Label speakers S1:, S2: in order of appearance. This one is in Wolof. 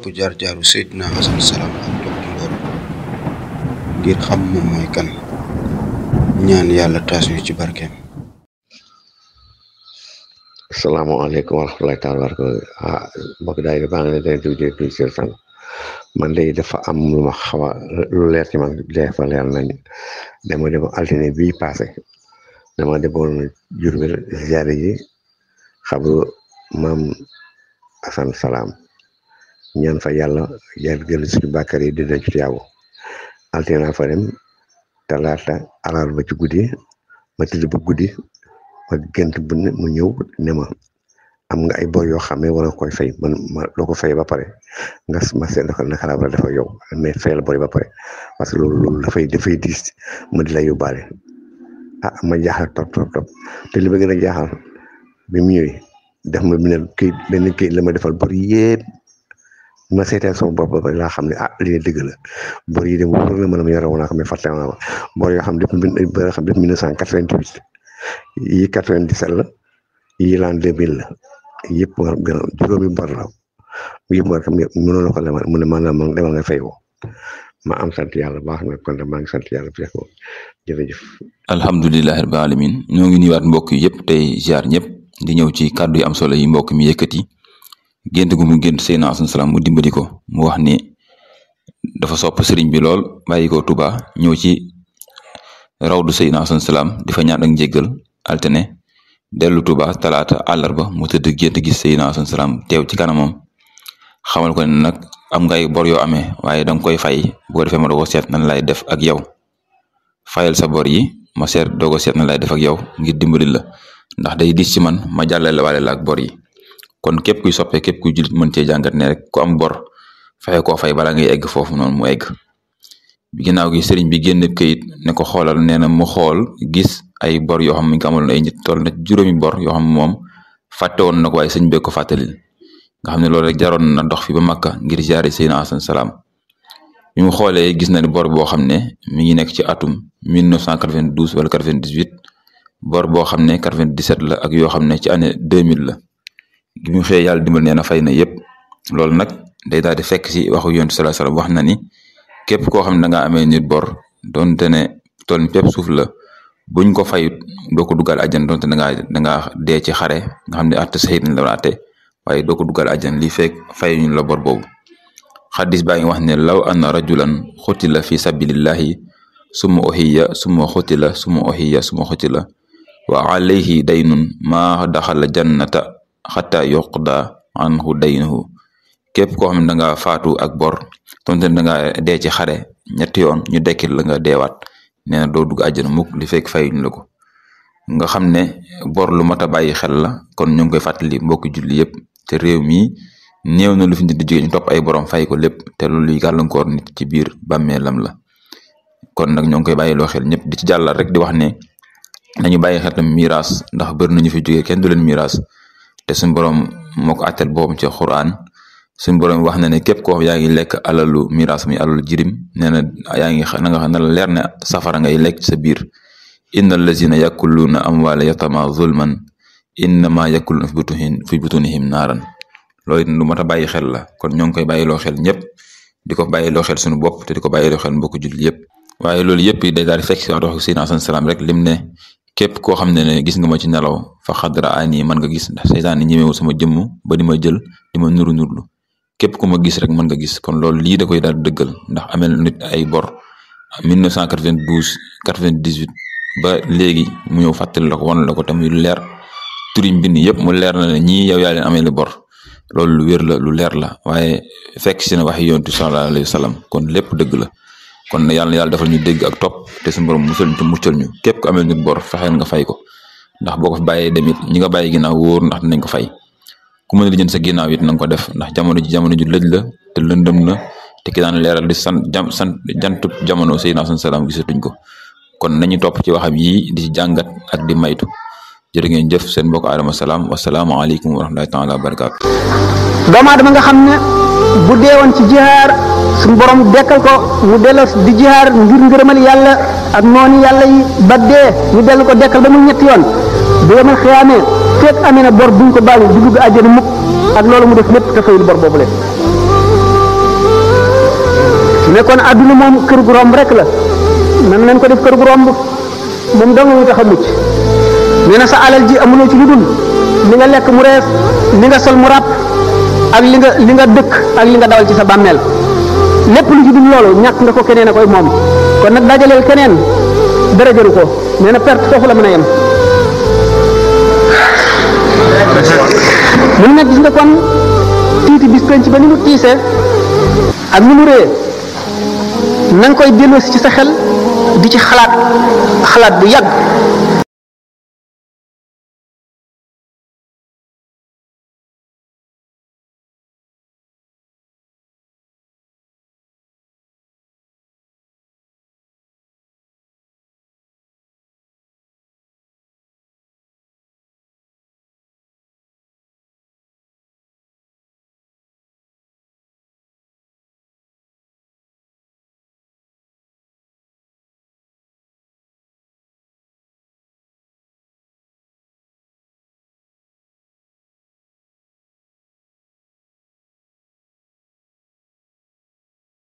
S1: bu jaar-jaaru Seydina Hasan Salaam ak Dr. Ngor ngir xam moom mooy kan ñaan yàlla taas ñu ci barkeem.
S2: asalaamaaleykum wa rahmatulahi taala wa barakatuh mbokk daay da baa ngi leen di seen sant man day dafa am lu ma xaw a lu leer ci man dafa leer nañ dama dem altine bii passé dama demoon Jurbel ziyaare ji xabru maam Hasan Salaam ñaan fa yàlla jéggal suñu bàkkaar yi di ci yàggu altine naa fa dem talaata àllarba ci guddi ma tëdd ba guddi ma gént bu ne mu ñëw ne ma am nga ay bor yoo xam ne war nga koy fay man ma doo ko fay ba pare nga ma seet naka laa war a def ak yow mais fayal bor yi ba pare parce que loolu dafay diis ma di la yóbbaale ma jaaxal trop te li ma gën a jaaxal bi mu ñëwee def ma benn këyit la ma defal bor yëpp ma seetee sama bopp ba pare laa xam ne lii dëgg la bor yi de wóor na ma ne ma yore woon naa xam ne fàtte naa ma bor yoo xam depuis 1988 yii 97 la yii l'an 2000 la yëpp juróomi bor la yëpp war xam mënoon na ko lemal mu ne maanaam demal nga fay ko ma am sant yàlla baax na kon maa ngi sant yàlla fekk ko jërëjëf.
S3: alhamdulilah rabbil alamin ñoo ngi nuyuwaat mbokk yi yëpp tey ziar ñëpp di ñëw ci kàddu yi am solo yi mbokk mi yëkkati gént gu mu gént Seydina Hasan Salaam mu dimbali ko mu wax ni dafa sopp sëriñ bi lool bàyyi ko Touba ñëw ci rawdu Seydina Hasan Salaam di fa ñaan ak njéggal altine dellu Touba talaata àllarba mu tëdd gént gis Seydina Hasan Salaam teew ci kanamam xamal ko ne nag am nga ay bor yoo amee waaye danga koy fay bu ko defee ma doog a seet nan lay def ak yow fayal sa bor yi ma seet doog a seet nan lay def ak yow ngir dimbali la ndax day dis ci man ma jàllale waale la ak bor yi kon képp kuy soppee képp kuy jullit mën cee jàngat ne rek ku am bor fexe koo fay bala ngay egg foofu noonu mu egg ginnaaw gi sëriñ bi génn këyit ne ko xoolal nee na mu xool gis ay bor yoo xam ne mi ngi ko amaloon ay nit toll na juróomi bor yoo xam moom fàtte woon na ko waaye sëñ bee ko fàttalil nga xam ne loolu rek jaroon na dox fi ba Makka ngir ziyaare Seydina Hasan Salaam bi mu xoolee gis na ni bor boo xam ne mi ngi nekk ci atum 1992 wala 98 bor boo xam ne 97 la ak yoo xam ne ci année 2000 la gi mu xëyee yàlla dimbal nee na fay na yëpp loolu nag day daal di fekk si waxu Yonent sallallahu alayhi wasallam wax na ni képp koo xam ne da ngaa amee nit bor donte ne tool ni pépp suuf la buñ ko fayut doo ko dugal àjjan donte da ngaa dee ci xare nga xam ne atte sayid nañ la war a atte waaye doo ko dugal àjjan lii fekk fayuñu la bor boobu xadis baa ngi wax ne law anna rajulan xutila fi sabilillahi summa uhiya summa xutila summa uhiya summa xutila wa alayhi daynun ma daxala jannata xata yuqda anhu daynuhu képp koo xam ne da nga faatu ak bor donte ne da nga dee ci xare ñetti yoon ñu dekkil la nga deewaat nee na doo dugg àjjana mukk li fekk fayuñ la ko nga xam ne bor lu mat a bàyyi xel la kon ñu ngi koy fàttali mbokki julli yëpp te réew mi néew na lu fi nit di jóge ñu topp ay borom fay ko lépp te loolu luy gàllankoor nit ci biir bàmmeelam la kon nag ñoo ngi koy bàyyiloo xel ñëpp di ci jàllal rek di wax ne nañu bàyyi xel tam miraas ndax bëri nañu fi jógee kenn du leen miraas te suñu borom moo ko àttel boobu ci Qur'an suñu borom wax na ne képp koo yaa ngi lekk alalu miraas mi alalu jirim nee na yaa ngi na nga xam ne la leer ne safara ngay lekk sa biir inna allazina yakuluna amwala yatama zulman innama yakuluna fi butunihim naaran loolu it lu mat a bàyyi xel la kon ñoo ngi koy bàyyiloo xel ñëpp di ko bàyyiloo xel suñu bopp te di ko bàyyiloo xel mbokku julli yëpp waaye loolu yëpp day daal di fekk si wax Seydina Hasan Salaam rek lim ne képp koo xam ne gis nga ma ci nelaw fa xadra ani man nga gis ndax seytaan ni ñemewul sama jëmm ba di ma jël di ma nurlu képp ku ma gis rek mën nga gis kon loolu lii da koy daal di dëggal ndax amel nit ay bor 1992 98 ba léegi mu ñëw fàttali la ko wan la ko tamit lu leer turiñ bind yëpp mu leer na ne ñii yow yaa leen amee bor loolu lu wér la lu leer la waaye fekk si na waxi Yonent sallallahu alayhi wa sallam kon lépp dëgg la kon yàlla defal ñu dégg ak topp te suñu borom musal ñu te muccal ñu képp ku amee nit bor fexeel nga fay ko ndax boo ko fi bàyyee demit ñi nga bàyyi ginnaaw wóor ndax dinañ ko fay ku mën a lijjanti sa ginnaaw it na nga ko def ndax jamono ju lëj la te lëndëm na te ki daan leeral di jantub jamono Seydina Hasan Salaam gisatuñ ko kon nañu topp ci waxam yi di ci jàngat ak di maytu jërë ngeen jëf seen mbokk Adama Salaam wasalaamu aleykum wa rahmatullahi taala wa barakaatu.
S4: doomu aadama nga xam ne bu deewoon ci jihaar suñu borom dekkal ko mu dellu di jihaar ngir ngërëmal yàlla ak noonu yàlla yi ba dee ñu dellu ko dekkal ba mu ñetti yoon bu yemal xiyaamee fekk amee na bor buñ ko baalu du dugg àjjana mukk ak loolu mu def lépp te fayul bor boobu leen nekkoon àdduna moom kër gu romb rek la nan leen ko def kër gu romb moom dong ñu tax a mucc nee na sa alal ji amuloo ci lu dul li nga lekk mu rees li nga sol mu ràpp ak li nga dëkk ak li nga dawal ci sa bàmmeel lépp lu ci dul loolu ñàkk nga ko keneen a koy moom kon nag dajaleel keneen dara jëru ko nee na perte foofu la mën a yem mun nag gis nga kon tiiti bis penc ba ni mu tiisee ak ni mu réyee na nga koy delloosi ci sa xel di ci xalaat bu yàgg